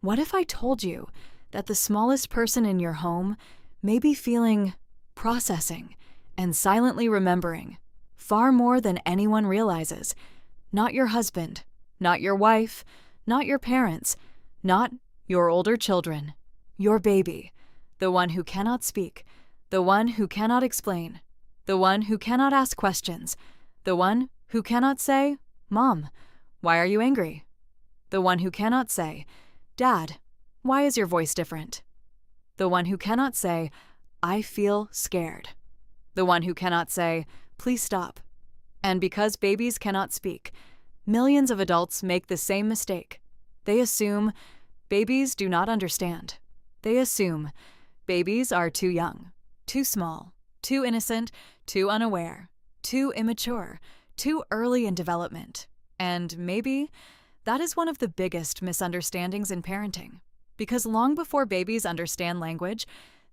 What if I told you that the smallest person in your home may be feeling, processing, and silently remembering far more than anyone realizes? Not your husband, not your wife, not your parents, not your older children, your baby, the one who cannot speak, the one who cannot explain, the one who cannot ask questions, the one who cannot say, "Mom, why are you angry?" The one who cannot say, "Dad, why is your voice different?" The one who cannot say, "I feel scared." The one who cannot say, "Please stop." And because babies cannot speak, millions of adults make the same mistake. They assume babies do not understand. They assume babies are too young, too small, too innocent, too unaware, too immature, too early in development. And maybe that is one of the biggest misunderstandings in parenting. Because long before babies understand language,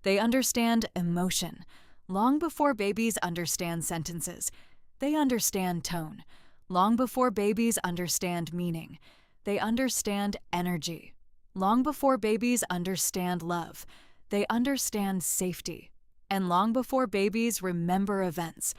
they understand emotion. Long before babies understand sentences, they understand tone. Long before babies understand meaning, they understand energy. Long before babies understand love, they understand safety. And long before babies remember events,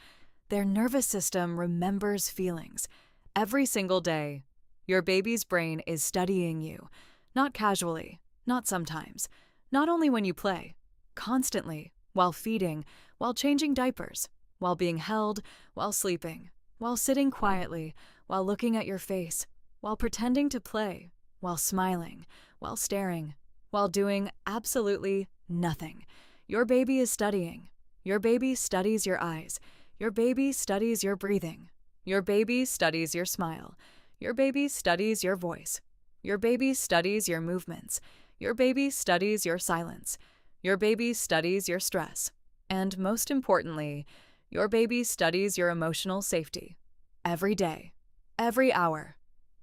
their nervous system remembers feelings. Every single day, your baby's brain is studying you, not casually, not sometimes, not only when you play, constantly, while feeding, while changing diapers, while being held, while sleeping, while sitting quietly, while looking at your face, while pretending to play, while smiling, while staring, while doing absolutely nothing. Your baby is studying. Your baby studies your eyes. Your baby studies your breathing. Your baby studies your smile. Your baby studies your voice. Your baby studies your movements. Your baby studies your silence. Your baby studies your stress. And most importantly, your baby studies your emotional safety. Every day, every hour,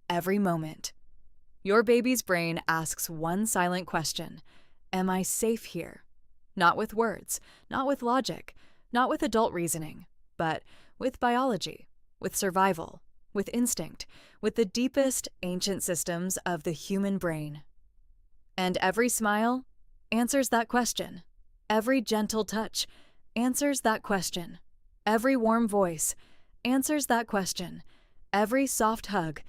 every moment. Your baby's brain asks one silent question: am I safe here? Not with words, not with logic, not with adult reasoning, but with biology, with survival, with instinct, with the deepest, ancient systems of the human brain. And every smile answers that question. Every gentle touch answers that question. Every warm voice answers that question. Every soft hug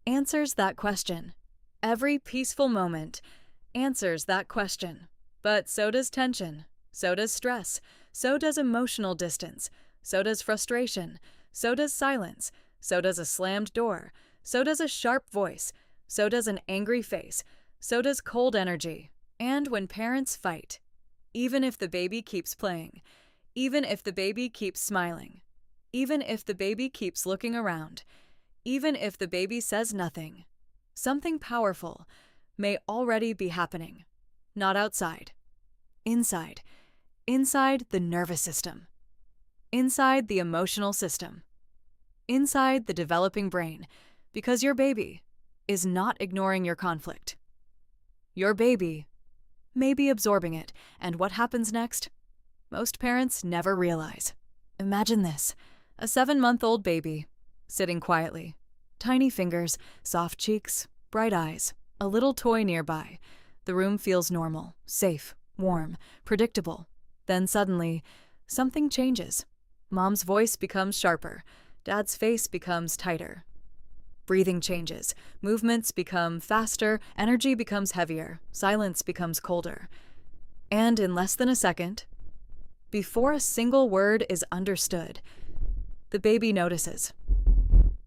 answers that question. Every peaceful moment answers that question. But so does tension, so does stress, so does emotional distance, so does frustration, so does silence, so does a slammed door, so does a sharp voice, so does an angry face, so does cold energy. And when parents fight, even if the baby keeps playing, even if the baby keeps smiling, even if the baby keeps looking around, even if the baby says nothing, something powerful may already be happening. Not outside. Inside. Inside the nervous system. Inside the emotional system. Inside the developing brain, because your baby is not ignoring your conflict. Your baby may be absorbing it, and what happens next? Most parents never realize. Imagine this: a 7-month-old baby, sitting quietly, tiny fingers, soft cheeks, bright eyes, a little toy nearby. The room feels normal, safe, warm, predictable. Then suddenly, something changes. Mom's voice becomes sharper. Dad's face becomes tighter. Breathing changes. Movements become faster. Energy becomes heavier. Silence becomes colder. And in less than a second, before a single word is understood, the baby notices.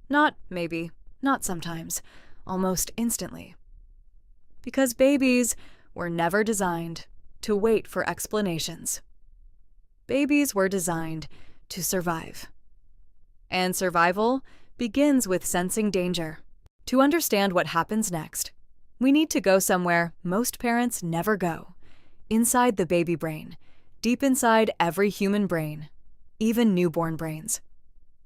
Not maybe, not sometimes, almost instantly. Because babies were never designed to wait for explanations. Babies were designed to survive. And survival begins with sensing danger. To understand what happens next, we need to go somewhere most parents never go: inside the baby brain, deep inside every human brain, even newborn brains.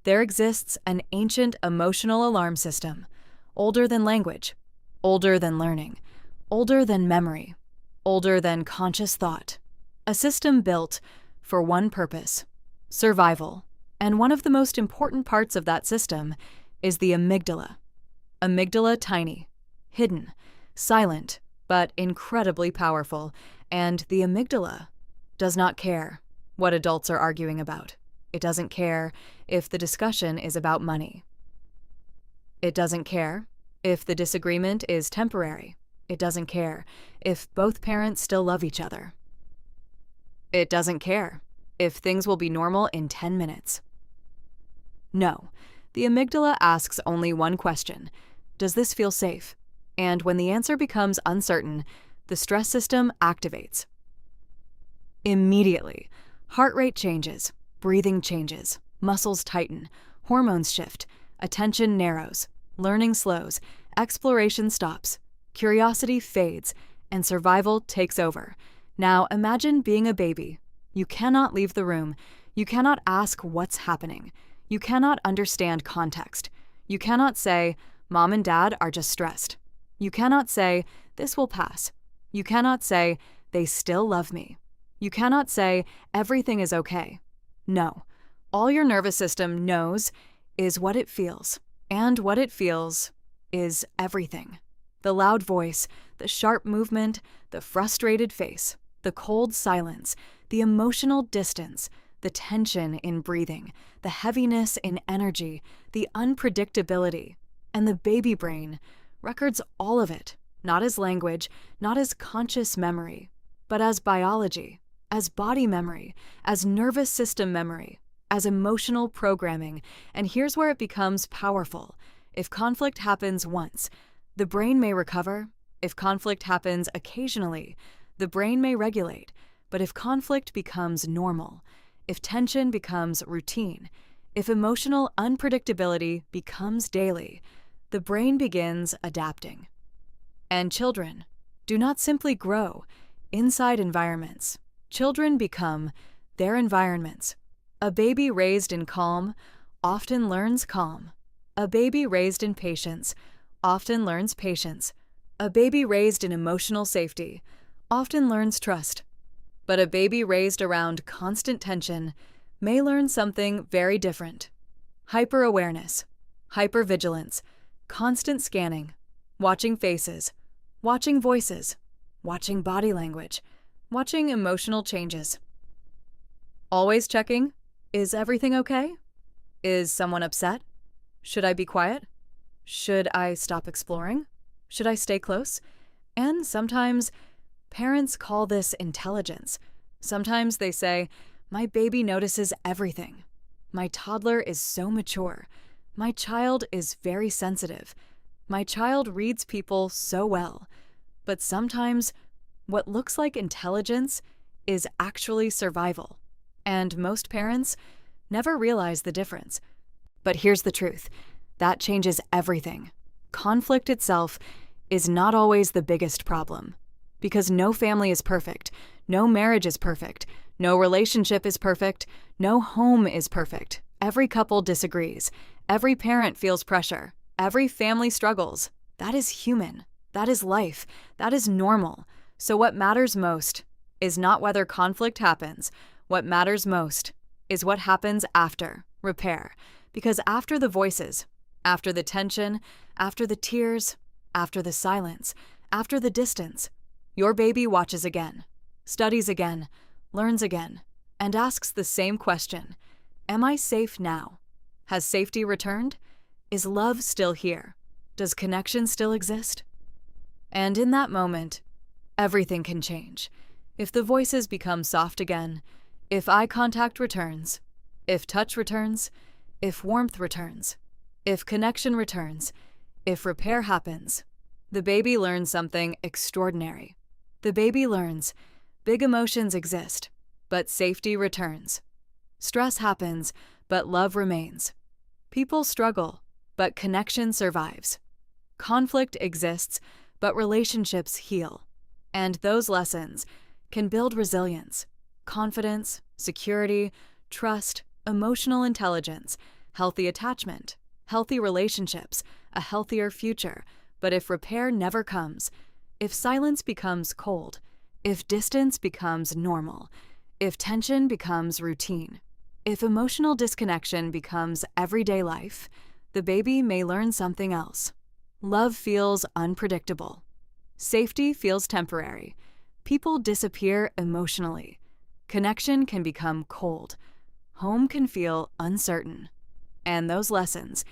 There exists an ancient emotional alarm system, older than language, older than learning, older than memory, older than conscious thought. A system built for one purpose: survival. And one of the most important parts of that system is the amygdala. Amygdala tiny, hidden, silent, but incredibly powerful, and the amygdala does not care what adults are arguing about. It doesn't care if the discussion is about money. It doesn't care if the disagreement is temporary. It doesn't care if both parents still love each other. It doesn't care if things will be normal in 10 minutes. No, the amygdala asks only one question: does this feel safe? And when the answer becomes uncertain, the stress system activates. Immediately, heart rate changes, breathing changes, muscles tighten, hormones shift, attention narrows, learning slows, exploration stops, curiosity fades, and survival takes over. Now imagine being a baby. You cannot leave the room. You cannot ask what's happening. You cannot understand context. You cannot say, "Mom and Dad are just stressed." You cannot say, "This will pass." You cannot say, "They still love me." You cannot say, "Everything is okay." No. All your nervous system knows is what it feels, and what it feels is everything. The loud voice, the sharp movement, the frustrated face, the cold silence, the emotional distance, the tension in breathing, the heaviness in energy, the unpredictability, and the baby brain records all of it, not as language, not as conscious memory, but as biology, as body memory, as nervous system memory, as emotional programming. And here's where it becomes powerful. If conflict happens once, the brain may recover. If conflict happens occasionally, the brain may regulate. But if conflict becomes normal, if tension becomes routine, if emotional unpredictability becomes daily, the brain begins adapting. And children do not simply grow inside environments. Children become their environments. A baby raised in calm often learns calm. A baby raised in patience often learns patience. A baby raised in emotional safety often learns trust. But a baby raised around constant tension may learn something very different: hyper-awareness, hyper-vigilance, constant scanning, watching faces, watching voices, watching body language, watching emotional changes. Always checking, is everything okay? Is someone upset? Should I be quiet? Should I stop exploring? Should I stay close? And sometimes parents call this intelligence. Sometimes they say, "My baby notices everything. My toddler is so mature. My child is very sensitive. My child reads people so well." But sometimes what looks like intelligence is actually survival. And most parents never realize the difference. But here's the truth. That changes everything. Conflict itself is not always the biggest problem. Because no family is perfect, no marriage is perfect, no relationship is perfect, no home is perfect. Every couple disagrees. Every parent feels pressure. Every family struggles. That is human. That is life. That is normal. So what matters most is not whether conflict happens. What matters most is what happens after repair. Because after the voices, after the tension, after the tears, after the silence, after the distance, your baby watches again, studies again, learns again, and asks the same question: am I safe now? Has safety returned? Is love still here? Does connection still exist? And in that moment, everything can change. If the voices become soft again, if eye contact returns, if touch returns, if warmth returns, if connection returns, if repair happens, the baby learns something extraordinary. The baby learns big emotions exist, but safety returns. Stress happens, but love remains. People struggle, but connection survives. Conflict exists, but relationships heal. And those lessons can build resilience, confidence, security, trust, emotional intelligence, healthy attachment, healthy relationships, a healthier future. But if repair never comes, if silence becomes cold, if distance becomes normal, if tension becomes routine, if emotional disconnection becomes everyday life, the baby may learn something else. Love feels unpredictable. Safety feels temporary. People disappear emotionally. Connection can become cold. Home can feel uncertain. And those lessons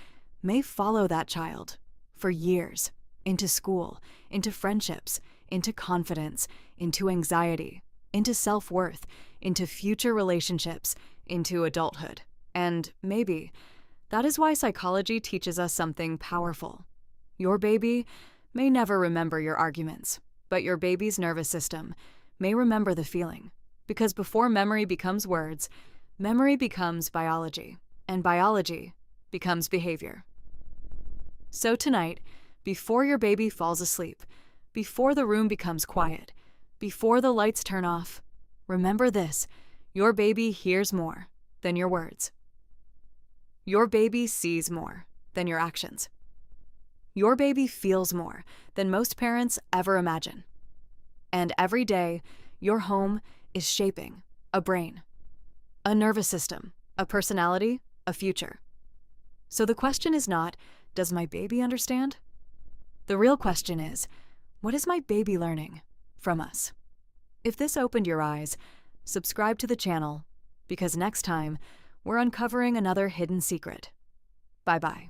may follow that child for years, into school, into friendships, into confidence, into anxiety, into self-worth, into future relationships, into adulthood. And maybe that is why psychology teaches us something powerful. Your baby may never remember your arguments, but your baby's nervous system may remember the feeling. Because before memory becomes words, memory becomes biology, and biology becomes behavior. So tonight, before your baby falls asleep, before the room becomes quiet, before the lights turn off, remember this: your baby hears more than your words. Your baby sees more than your actions. Your baby feels more than most parents ever imagine. And every day, your home is shaping a brain, a nervous system, a personality, a future. So the question is not, does my baby understand? The real question is, what is my baby learning from us? If this opened your eyes, subscribe to the channel, because next time, we're uncovering another hidden secret. Bye-bye.